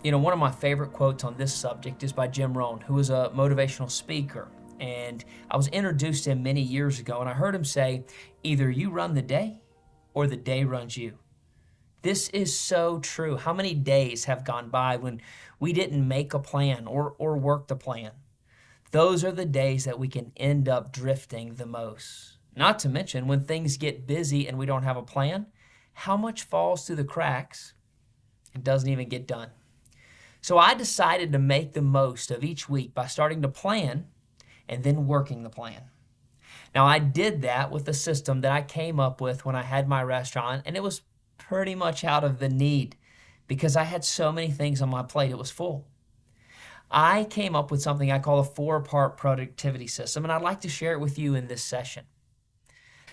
One of my favorite quotes on this subject is by Jim Rohn, who was a motivational speaker. And I was introduced to him many years ago, and I heard him say, either you run the day or the day runs you. This is so true. How many days have gone by when we didn't make a plan or work the plan? Those are the days that we can end up drifting the most. Not to mention when things get busy and we don't have a plan, how much falls through the cracks and doesn't even get done. So I decided to make the most of each week by starting to plan and then working the plan. Now, I did that with a system that I came up with when I had my restaurant, and it was pretty much out of the need because I had so many things on my plate, it was full. I came up with something I call a 4-part productivity system, and I'd like to share it with you in this session.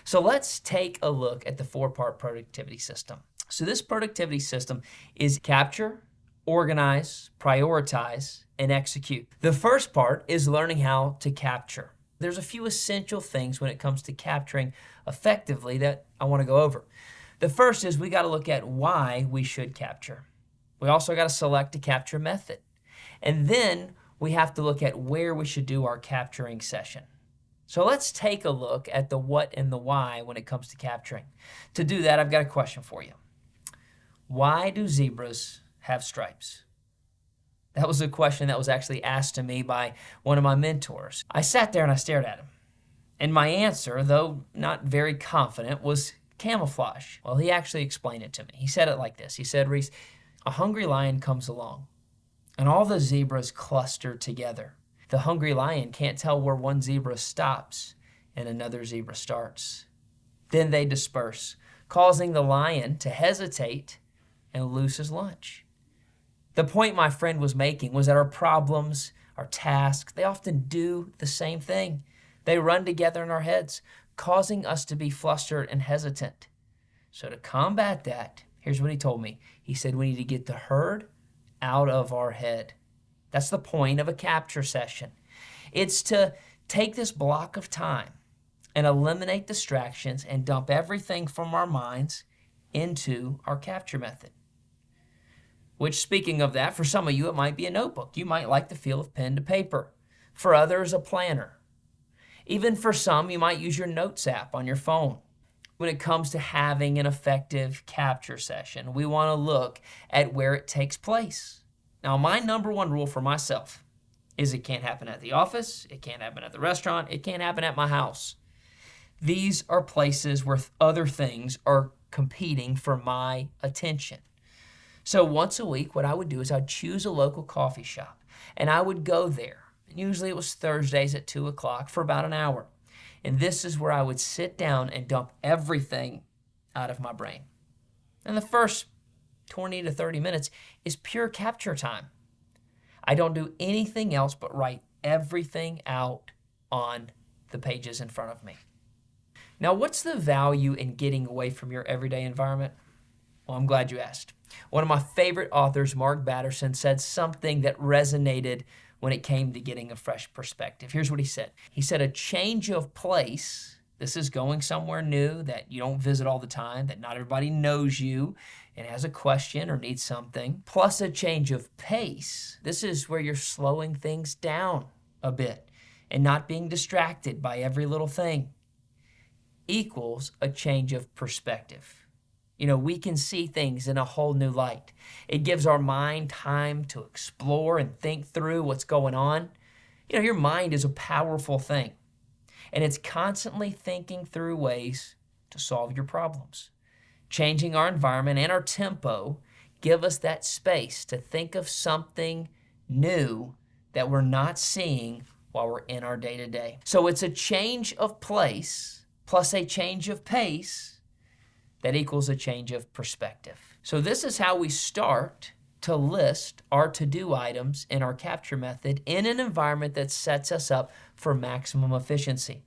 So let's take a look at the 4-part productivity system. So this productivity system is capture, organize, prioritize, and execute. The first part is learning how to capture. There's a few essential things when it comes to capturing effectively that I want to go over. The first is we got to look at why we should capture. We also got to select a capture method. And then we have to look at where we should do our capturing session. So let's take a look at the what and the why when it comes to capturing. To do that, I've got a question for you. Why do zebras have stripes? That was a question that was actually asked to me by one of my mentors. I sat there and I stared at him. And my answer, though not very confident, was camouflage. Well, he actually explained it to me. He said it like this. He said, Reese, a hungry lion comes along and all the zebras cluster together. The hungry lion can't tell where one zebra stops and another zebra starts. Then they disperse, causing the lion to hesitate and lose his lunch. The point my friend was making was that our problems, our tasks, they often do the same thing. They run together in our heads, causing us to be flustered and hesitant. So to combat that, here's what he told me. He said we need to get the herd out of our head. That's the point of a capture session. It's to take this block of time and eliminate distractions and dump everything from our minds into our capture method. Which, speaking of that, for some of you, it might be a notebook. You might like the feel of pen to paper. For others, a planner. Even for some, you might use your notes app on your phone. When it comes to having an effective capture session, we want to look at where it takes place. Now, my number one rule for myself is it can't happen at the office, it can't happen at the restaurant, it can't happen at my house. These are places where other things are competing for my attention. So once a week, what I would do is I'd choose a local coffee shop and I would go there. Usually it was Thursdays at 2 o'clock for about an hour. And this is where I would sit down and dump everything out of my brain. And the first 20 to 30 minutes is pure capture time. I don't do anything else but write everything out on the pages in front of me. Now, what's the value in getting away from your everyday environment? Well, I'm glad you asked. One of my favorite authors, Mark Batterson, said something that resonated when it came to getting a fresh perspective. Here's what he said. He said, a change of place, this is going somewhere new that you don't visit all the time, that not everybody knows you and has a question or needs something, plus a change of pace. This is where you're slowing things down a bit and not being distracted by every little thing, equals a change of perspective. We can see things in a whole new light. It gives our mind time to explore and think through what's going on. Your mind is a powerful thing, and it's constantly thinking through ways to solve your problems. Changing our environment and our tempo give us that space to think of something new that we're not seeing while we're in our day-to-day. So it's a change of place plus a change of pace that equals a change of perspective. So this is how we start to list our to-do items in our capture method in an environment that sets us up for maximum efficiency.